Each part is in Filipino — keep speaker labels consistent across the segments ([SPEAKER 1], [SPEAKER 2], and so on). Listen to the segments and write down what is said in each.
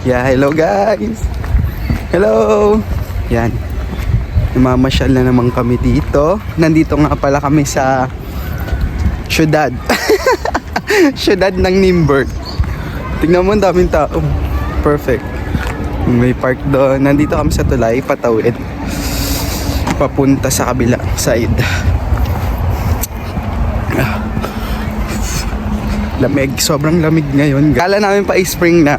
[SPEAKER 1] Yeah, hello guys. Hello. Yan. Namamasyal na naman kami dito. Nandito nga pala kami sa syudad. Syudad ng Nymburk. Tingnan mo, ang daming tao. Perfect. May park doon. Nandito kami sa tulay, patawid. Papunta sa kabilang side. Lamig, sobrang lamig ngayon. Kala namin pa spring na.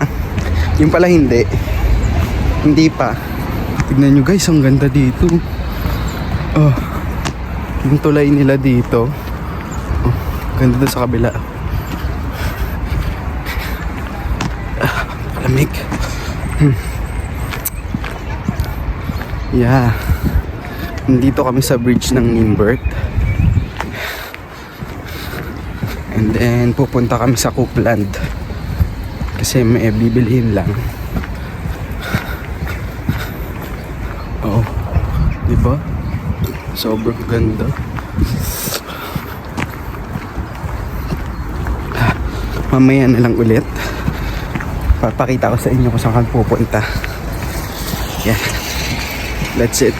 [SPEAKER 1] Yung pala hindi. Hindi pa. Tignan nyo guys, ang ganda dito. Oh, yung tulay nila dito. Oh, ganda doon sa kabila. Lamig. Yeah. Nandito kami sa bridge ng Nymburk. And then pupunta kami sa Coupland kasi may bibilihin lang. Oh, di ba? Sobrang ganda. Mamaya na lang ulit. Papakita ko sa inyo kung saan kami pupunta. Yeah. That's it.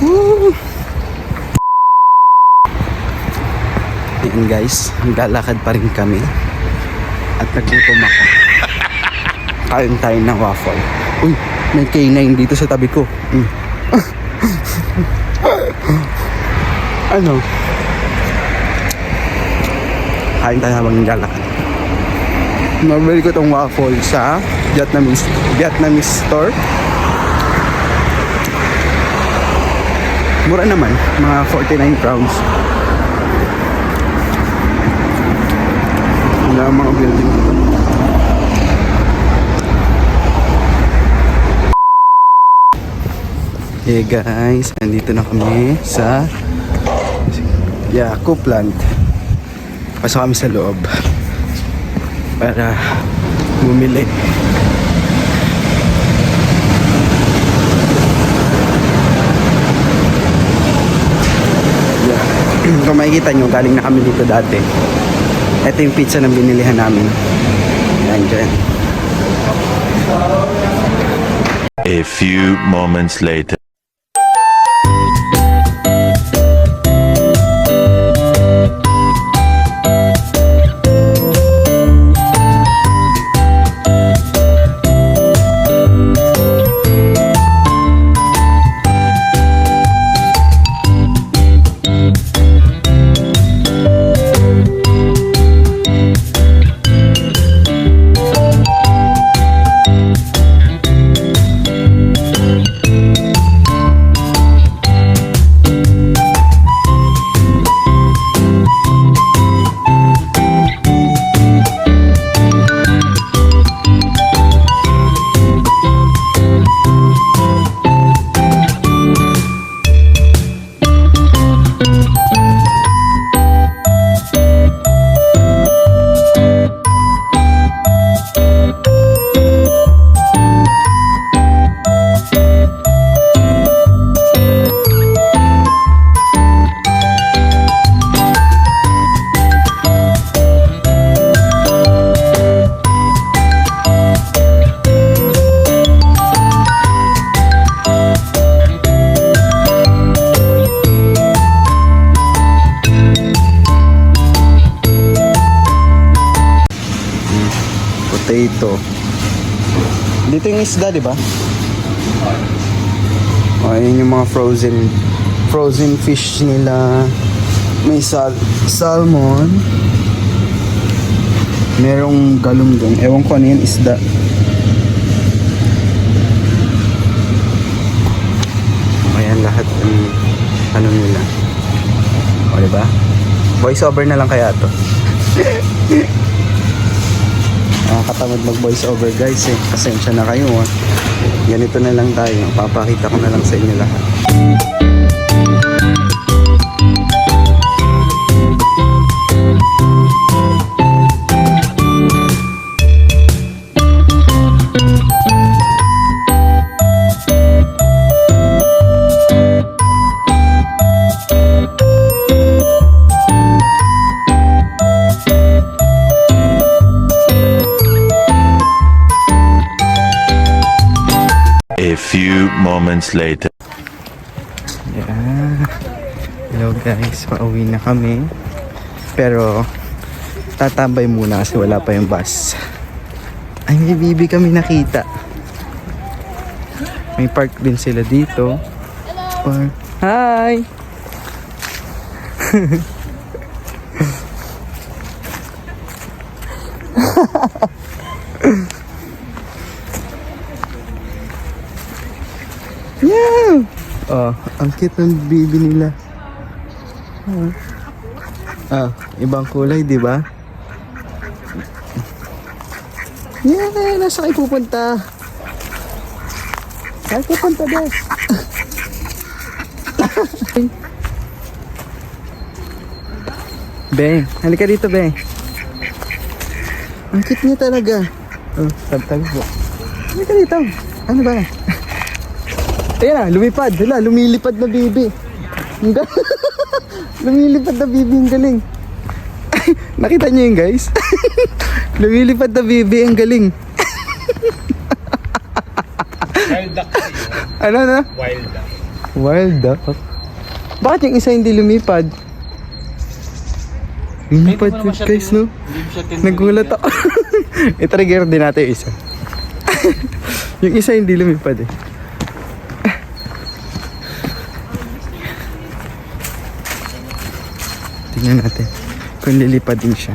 [SPEAKER 1] Woo! Ayan guys, naglalakad pa rin kami. At naglutom ako. Kain tayo ng waffle. Uy, may K9 dito sa tabi ko. Ano? Kain tayo habang naglalakad. Nabili ko tong waffle sa Vietnamese store. Mura naman, mga 49 crowns. Wala mga building dito. Hey guys, nandito na kami sa Coupland. Pasok kami sa loob para bumili. Kung makikita nyo, galing na kami dito dati. Ito yung pizza na binilihan namin. Yan dyan.
[SPEAKER 2] A few moments later.
[SPEAKER 1] Potato. Dito yung isda, di ba? Oh, yun yung mga frozen fish nila. May salmon. Merong galunggong. Ewan ko ano yung isda. Ayan lahat ng ano nila. O, di ba? Voice over na lang kaya to. Nakakatamad mag voice over guys eh. Pasensya na kayo ah. Ganito na lang tayo. Papakita ko na lang sa inyo lahat.
[SPEAKER 2] A few moments later.
[SPEAKER 1] Yeah. Hello guys, pauwi na kami. Pero tatambay muna kasi wala pa yung bus. Ay, may bibi kami nakita. May park din sila dito. Park. Hi! Yeah! Oh, ang cute ng bibi nila. Ibang kulay, di ba? Yeah, nasa kayo pupunta? Saan pupunta, Des? Beng, halika dito, Beng. Ang cute niya talaga. Oh, tabi po. Halika dito. Ano ba? Ayan na, lumipad. Hala, lumilipad na bibi. Ang lumilipad na bibi, ang galing. Nakita niyo yun, guys? Lumilipad na bibi, ang galing.
[SPEAKER 3] Wild duck kasi yun.
[SPEAKER 1] Ano na?
[SPEAKER 3] Wild duck.
[SPEAKER 1] Wild duck? Bakit yung isa hindi lumipad? Lumipad yun, guys, no? Nagulat ako. I-trigger din natin yung isa. Yung isa hindi lumipad eh. Tingnan natin kung lilipad din siya.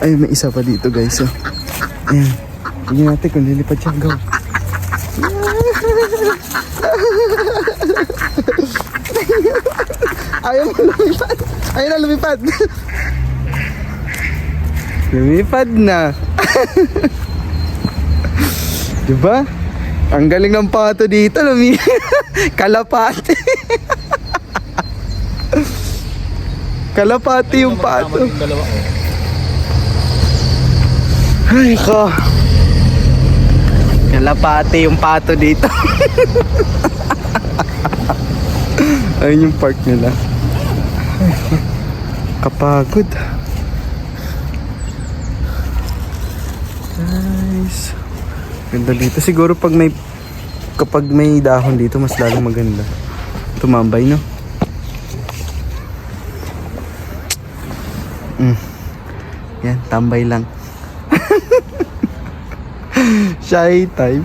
[SPEAKER 1] Ay, may isa pa dito, guys. Oh. Ayan. Tingnan natin kung lilipad siya. Go. Ayaw mo lumipad. Ayaw na lumipad. Lumipad na. Diba? Ang galing ng pato dito. Kalapate. Kalapati yung pato. Ay ko. Kalapati yung pato dito. Ayun yung park nila. Kapagod. Nice. Ganda dito. Siguro kapag may dahon dito, mas lalong maganda. Tumambay, no? Yan, tambay lang. Shy type.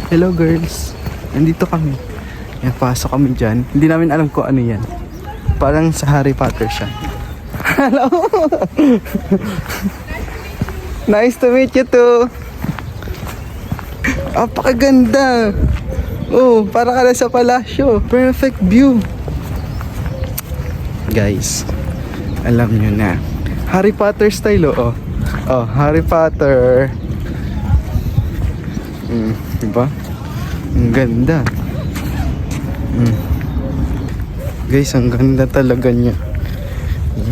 [SPEAKER 1] Hello girls. Nandito kami. Yan, pasok kami dyan. Hindi namin alam kung ano yan. Parang sa Harry Potter siya. Hello. Nice to meet you too. Apakaganda. Oh, para ka na sa palasyo. Perfect view. Guys, alam nyo na, Harry Potter style, oh. Oh, Harry Potter. Diba? Ang ganda. Guys, ang ganda talaga niya.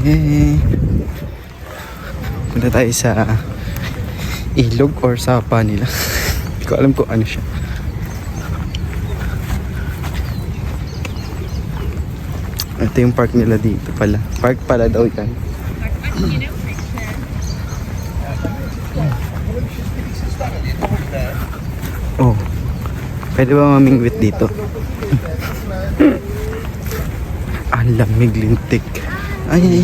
[SPEAKER 1] Yay. Punta tayo sa ilog or sapa nila. Hindi ko alam kung ano siya. Ito yung park nila dito pala. Park pala daw yan. Oh. Pwede ba mamingwit dito? Ang lamig, lintik. Ay,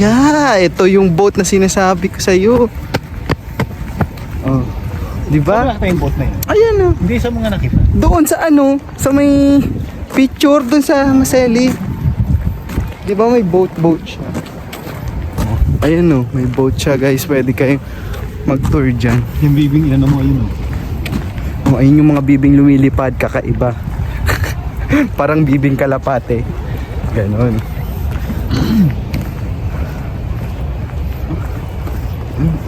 [SPEAKER 1] ito yung boat na sinasabi ko sa iyo. Oh. Di ba?
[SPEAKER 3] Wala tayong boat na yun.
[SPEAKER 1] Ayan oh.
[SPEAKER 3] Hindi sa mga nakita.
[SPEAKER 1] Doon sa ano, sa may picture doon sa Maseli. Di ba may boat siya? Oh, ayan oh, may boat siya guys. Pwede kayong mag-tour dyan.
[SPEAKER 3] Yung bibing ilan mo yun.
[SPEAKER 1] Oh, ayun yung mga bibing lumilipad, kakaiba. Parang bibing kalapate. Ganon.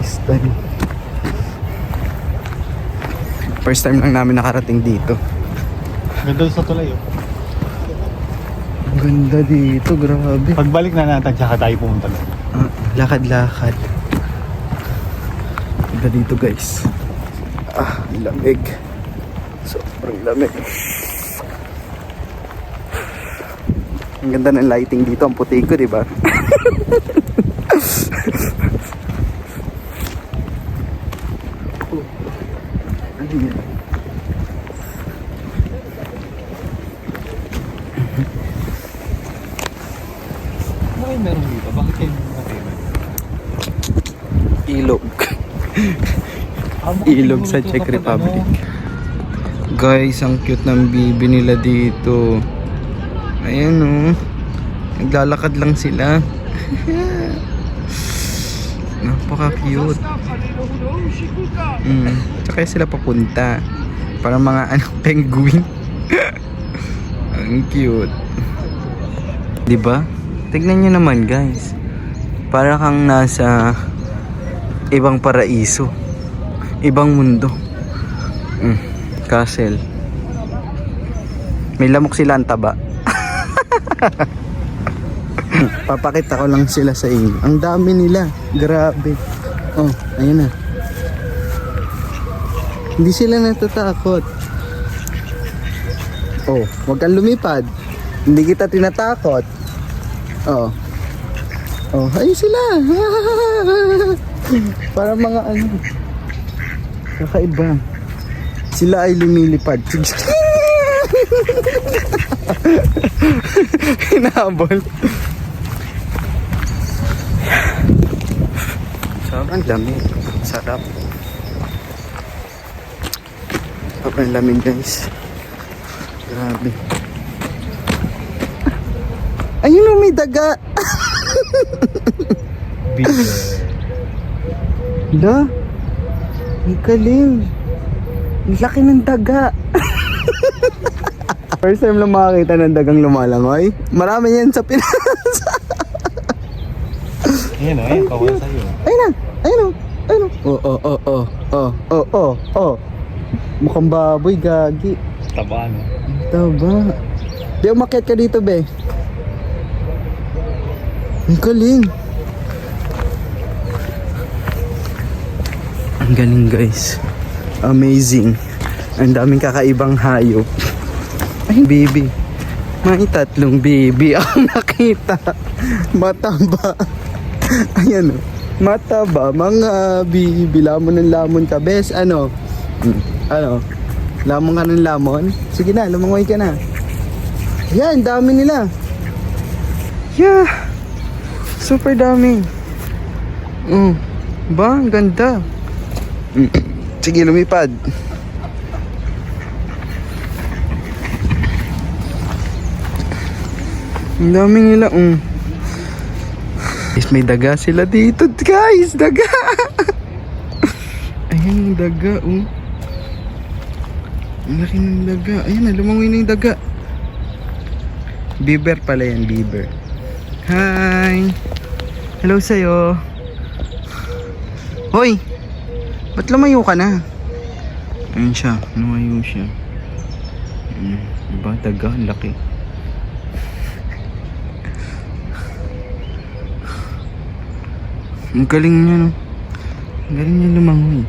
[SPEAKER 1] Style. First time lang namin nakarating dito.
[SPEAKER 3] Ganda sa tulay oh.
[SPEAKER 1] Ang ganda dito, grabe.
[SPEAKER 3] Pagbalik na natin, tsaka tayo pumunta doon.
[SPEAKER 1] Lakad-lakad. Ganda dito guys. Lamig. Sobrang lamig. Ang ganda ng lighting dito, ang puti ko, di ba? Ano yan?
[SPEAKER 3] dito? Bakit kayo natira?
[SPEAKER 1] Ilog.
[SPEAKER 3] Bakit
[SPEAKER 1] Ilog
[SPEAKER 3] siguro
[SPEAKER 1] sa
[SPEAKER 3] ito
[SPEAKER 1] Czech
[SPEAKER 3] kapag
[SPEAKER 1] Republic.
[SPEAKER 3] ano?
[SPEAKER 1] Guys, ang cute ng bibi nila dito. Ayan oh. Naglalakad lang sila. Napaka-cute. Tsaka sila papunta. Parang mga penguin. Ang cute. 'Di ba? Tignan niyo naman, guys. Para kang nasa ibang paraiso. Ibang mundo. Castle. May lamok sila ang taba. Papakita ko lang sila sa inyo. Ang dami nila. Grabe. Oh, ayun na. Hindi sila natatakot. Oh, wag kang lumipad. Hindi kita tinatakot. Oh. Oh, ayun sila. Para mga ano. Kakaiba. Sila ay lumilipad. Hinabol. Sobrang lamig. Sarap. Sobrang lamig, guys. Grabe. Ayun o, may daga.
[SPEAKER 3] Bigger.
[SPEAKER 1] Hala. Ang galing. Ang laki ng daga. First time lang makakita ng dagang lumalangoy. Marami yan sa Pinas.
[SPEAKER 3] Ayan o, ayan. Kawal sa'yo.
[SPEAKER 1] Ayun na. Ayun o. Ayun o. Oh. Mukhang baboy, gagi.
[SPEAKER 3] Taba, no?
[SPEAKER 1] Taba. Di umakyat ka dito, be. Ang galing. Ang galing, guys. Amazing. Ang daming kakaibang hayop. Ay, baby. May tatlong baby ang nakita. Mataba. Ayan o. Mataba. Mga baby. Lamon ng lamon ka. Bes, ano? Ano? Lamon ka ng lamon? Sige na, lumangoy ka na. Yan, dami nila. Yeah. Super dami. Ba? Ang ganda. Sige, lumipad. Ang dami nila. Guys, may daga sila dito. Guys, daga. Ayan yung daga. Ang laki ng daga. Ayan na, lumangoy na yung daga. Beaver pala yan, beaver. Hi. Hello sa'yo. Hoy. Ba't lumayo ka na? Ayun siya. Lumayo siya. Diba? Daga. Ang laki. Ang galing niya, no? Ang galing niya lumangoy.